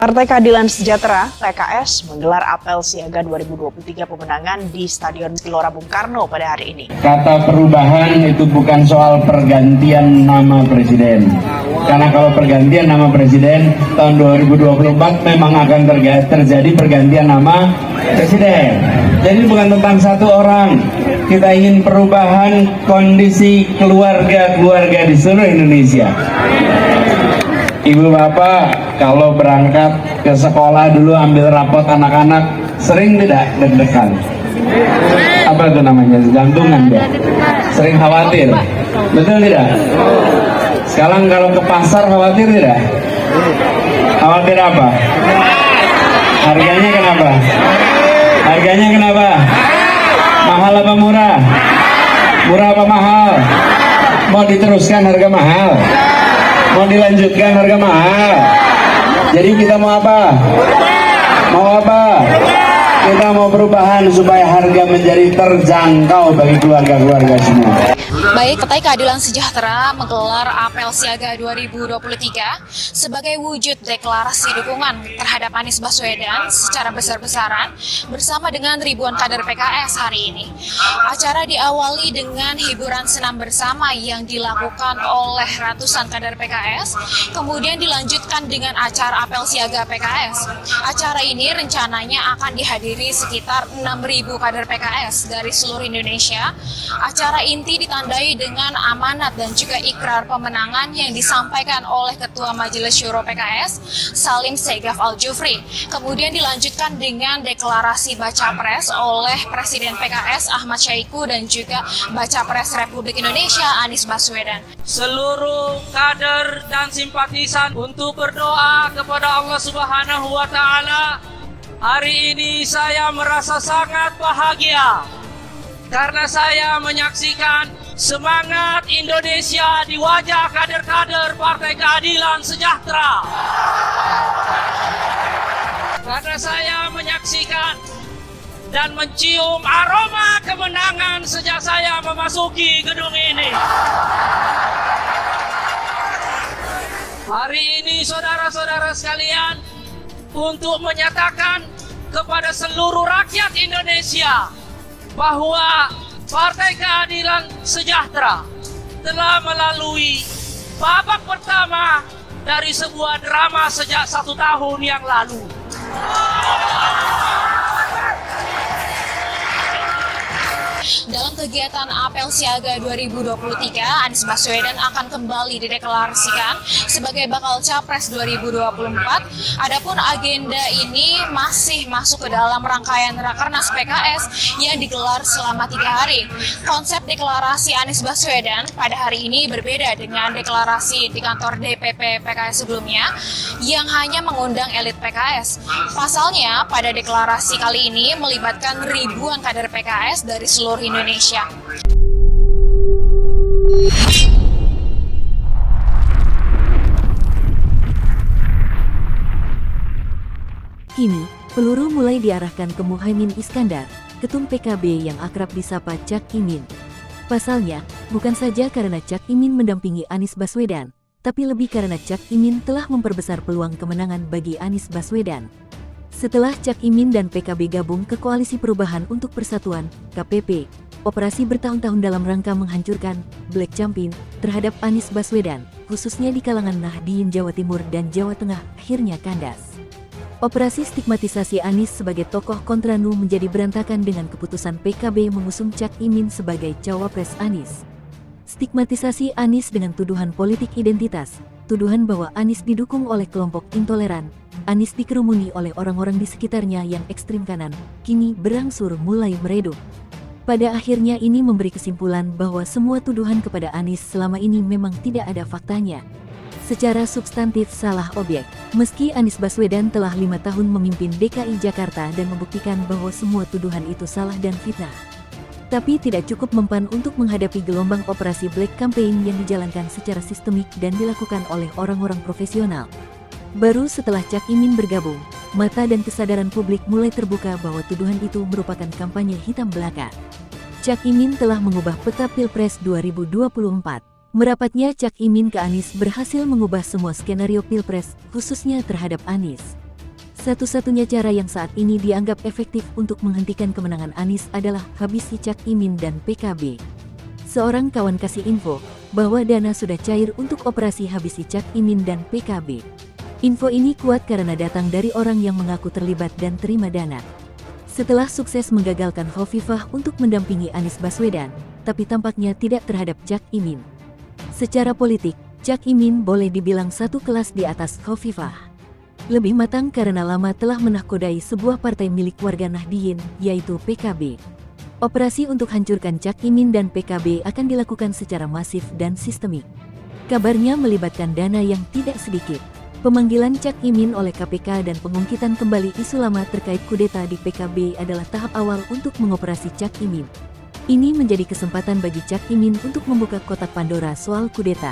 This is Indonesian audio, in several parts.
Partai Keadilan Sejahtera (PKS) menggelar apel siaga 2023 pemenangan di Stadion Gelora Bung Karno pada hari ini. Kata perubahan itu bukan soal pergantian nama presiden. Karena kalau pergantian nama presiden tahun 2024 memang akan terjadi pergantian nama presiden. Jadi bukan tentang satu orang. Kita ingin perubahan kondisi keluarga-keluarga di seluruh Indonesia. Ibu bapak kalau berangkat ke sekolah dulu ambil rapot anak-anak sering tidak deg-degan? Apa itu namanya? Jantungan deh. Sering khawatir. Betul tidak? Sekarang kalau ke pasar khawatir tidak? Khawatir apa? Harganya kenapa? Harganya kenapa? Mahal apa murah? Murah apa mahal? Mau diteruskan harga mahal? Mau dilanjutkan harga mahal? Jadi kita mau apa? Mau apa? Kita mau perubahan supaya harga menjadi terjangkau bagi keluarga-keluarga semua. Baik, Partai Keadilan Sejahtera menggelar apel siaga 2023 sebagai wujud deklarasi dukungan terhadap Anies Baswedan secara besar-besaran bersama dengan ribuan kader PKS hari ini. Acara diawali dengan hiburan senam bersama yang dilakukan oleh ratusan kader PKS, kemudian dilanjutkan dengan acara apel siaga PKS. Acara ini rencananya akan dihadiri sekitar 6.000 kader PKS dari seluruh Indonesia. Acara inti ditandai dengan amanat dan juga ikrar pemenangan yang disampaikan oleh Ketua Majelis Syuro PKS, Salim Segaf Al-Jufri. Kemudian dilanjutkan dengan deklarasi baca pres oleh Presiden PKS Ahmad Syahiku dan juga baca pres Republik Indonesia Anies Baswedan. Seluruh kader dan simpatisan untuk berdoa kepada Allah Subhanahu wa Ta'ala. Hari ini saya merasa sangat bahagia karena saya menyaksikan semangat Indonesia di wajah kader-kader Partai Keadilan Sejahtera. Karena saya menyaksikan dan mencium aroma kemenangan sejak saya memasuki gedung ini. Hari ini saudara-saudara sekalian, untuk menyatakan kepada seluruh rakyat Indonesia bahwa Partai Keadilan Sejahtera telah melalui babak pertama dari sebuah drama sejak 1 tahun yang lalu. Dalam kegiatan apel siaga 2023, Anies Baswedan akan kembali dideklarasikan sebagai bakal capres 2024. Adapun agenda ini masih masuk ke dalam rangkaian Rakernas PKS yang digelar selama 3 hari. Konsep deklarasi Anies Baswedan pada hari ini berbeda dengan deklarasi di kantor DPP PKS sebelumnya yang hanya mengundang elit PKS. Pasalnya, pada deklarasi kali ini melibatkan ribuan kader PKS dari seluruh Indonesia. Kini, peluru mulai diarahkan ke Muhaimin Iskandar, ketum PKB yang akrab disapa Cak Imin. Pasalnya, bukan saja karena Cak Imin mendampingi Anies Baswedan, tapi lebih karena Cak Imin telah memperbesar peluang kemenangan bagi Anies Baswedan. Setelah Cak Imin dan PKB gabung ke Koalisi Perubahan untuk Persatuan, KPP, operasi bertahun-tahun dalam rangka menghancurkan Black Campaign terhadap Anies Baswedan, khususnya di kalangan Nahdien Jawa Timur dan Jawa Tengah, akhirnya kandas. Operasi stigmatisasi Anies sebagai tokoh kontra NU menjadi berantakan dengan keputusan PKB mengusung Cak Imin sebagai cawapres Anies. Stigmatisasi Anies dengan tuduhan politik identitas, tuduhan bahwa Anies didukung oleh kelompok intoleran, Anies dikerumuni oleh orang-orang di sekitarnya yang ekstrim kanan, kini berangsur mulai meredup. Pada akhirnya ini memberi kesimpulan bahwa semua tuduhan kepada Anies selama ini memang tidak ada faktanya. Secara substantif salah objek. Meski Anies Baswedan telah 5 tahun memimpin DKI Jakarta dan membuktikan bahwa semua tuduhan itu salah dan fitnah. Tapi tidak cukup mempan untuk menghadapi gelombang operasi Black Campaign yang dijalankan secara sistemik dan dilakukan oleh orang-orang profesional. Baru setelah Cak Imin bergabung, mata dan kesadaran publik mulai terbuka bahwa tuduhan itu merupakan kampanye hitam belaka. Cak Imin telah mengubah peta Pilpres 2024. Merapatnya Cak Imin ke Anies berhasil mengubah semua skenario Pilpres, khususnya terhadap Anies. Satu-satunya cara yang saat ini dianggap efektif untuk menghentikan kemenangan Anies adalah habisi Cak Imin dan PKB. Seorang kawan kasih info bahwa dana sudah cair untuk operasi habisi Cak Imin dan PKB. Info ini kuat karena datang dari orang yang mengaku terlibat dan terima dana. Setelah sukses menggagalkan Khofifah untuk mendampingi Anies Baswedan, tapi tampaknya tidak terhadap Cak Imin. Secara politik, Cak Imin boleh dibilang satu kelas di atas Khofifah. Lebih matang karena lama telah menahkodai sebuah partai milik warga Nahdliyin, yaitu PKB. Operasi untuk hancurkan Cak Imin dan PKB akan dilakukan secara masif dan sistemik. Kabarnya melibatkan dana yang tidak sedikit. Pemanggilan Cak Imin oleh KPK dan pengungkitan kembali isu lama terkait kudeta di PKB adalah tahap awal untuk mengoperasi Cak Imin. Ini menjadi kesempatan bagi Cak Imin untuk membuka kotak Pandora soal kudeta.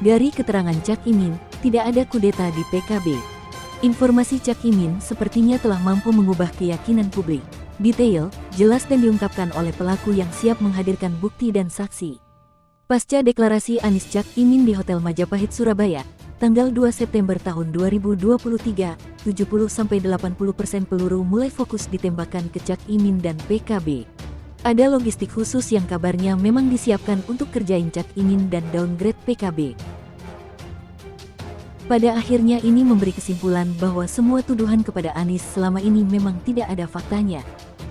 Dari keterangan Cak Imin, tidak ada kudeta di PKB. Informasi Cak Imin sepertinya telah mampu mengubah keyakinan publik. Detail, jelas dan diungkapkan oleh pelaku yang siap menghadirkan bukti dan saksi. Pasca deklarasi Anies Cak Imin di Hotel Majapahit, Surabaya, tanggal 2 September tahun 2023, 70-80% peluru mulai fokus ditembakkan ke Cak Imin dan PKB. Ada logistik khusus yang kabarnya memang disiapkan untuk kerjain Cak Imin dan downgrade PKB. Pada akhirnya ini memberi kesimpulan bahwa semua tuduhan kepada Anies selama ini memang tidak ada faktanya.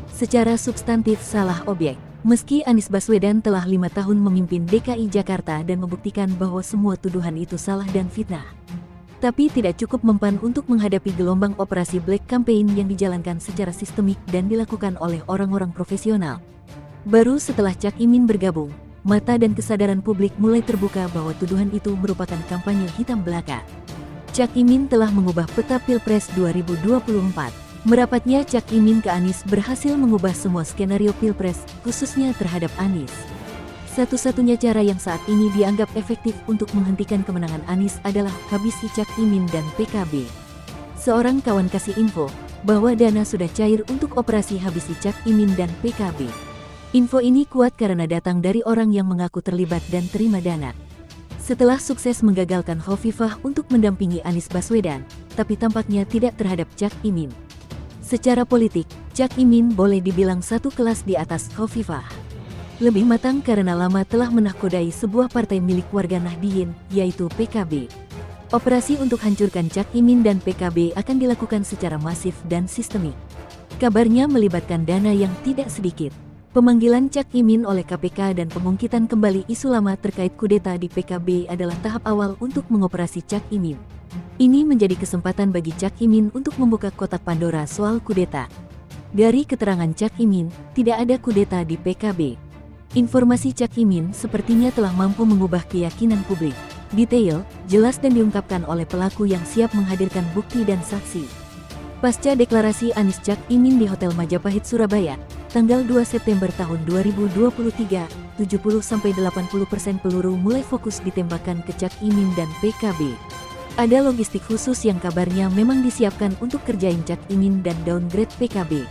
Secara substantif salah objek. Meski Anies Baswedan telah 5 tahun memimpin DKI Jakarta dan membuktikan bahwa semua tuduhan itu salah dan fitnah. Tapi tidak cukup mempan untuk menghadapi gelombang operasi black campaign yang dijalankan secara sistemik dan dilakukan oleh orang-orang profesional. Baru setelah Cak Imin bergabung, mata dan kesadaran publik mulai terbuka bahwa tuduhan itu merupakan kampanye hitam belaka. Cak Imin telah mengubah peta Pilpres 2024. Merapatnya Cak Imin ke Anies berhasil mengubah semua skenario Pilpres, khususnya terhadap Anies. Satu-satunya cara yang saat ini dianggap efektif untuk menghentikan kemenangan Anies adalah habisi Cak Imin dan PKB. Seorang kawan kasih info bahwa dana sudah cair untuk operasi habisi Cak Imin dan PKB. Info ini kuat karena datang dari orang yang mengaku terlibat dan terima dana. Setelah sukses menggagalkan Khofifah untuk mendampingi Anies Baswedan, tapi tampaknya tidak terhadap Cak Imin. Secara politik, Cak Imin boleh dibilang satu kelas di atas Khofifah. Lebih matang karena lama telah menahkodai sebuah partai milik warga Nahdliyin, yaitu PKB. Operasi untuk hancurkan Cak Imin dan PKB akan dilakukan secara masif dan sistemik. Kabarnya melibatkan dana yang tidak sedikit. Pemanggilan Cak Imin oleh KPK dan pengungkitan kembali isu lama terkait kudeta di PKB adalah tahap awal untuk mengoperasi Cak Imin. Ini menjadi kesempatan bagi Cak Imin untuk membuka kotak Pandora soal kudeta. Dari keterangan Cak Imin, tidak ada kudeta di PKB. Informasi Cak Imin sepertinya telah mampu mengubah keyakinan publik. Detail, jelas dan diungkapkan oleh pelaku yang siap menghadirkan bukti dan saksi. Pasca deklarasi Anies Cak Imin di Hotel Majapahit, Surabaya, tanggal 2 September tahun 2023, 70-80% peluru mulai fokus ditembakkan ke Cak Imin dan PKB. Ada logistik khusus yang kabarnya memang disiapkan untuk kerjain Cak Imin dan downgrade PKB.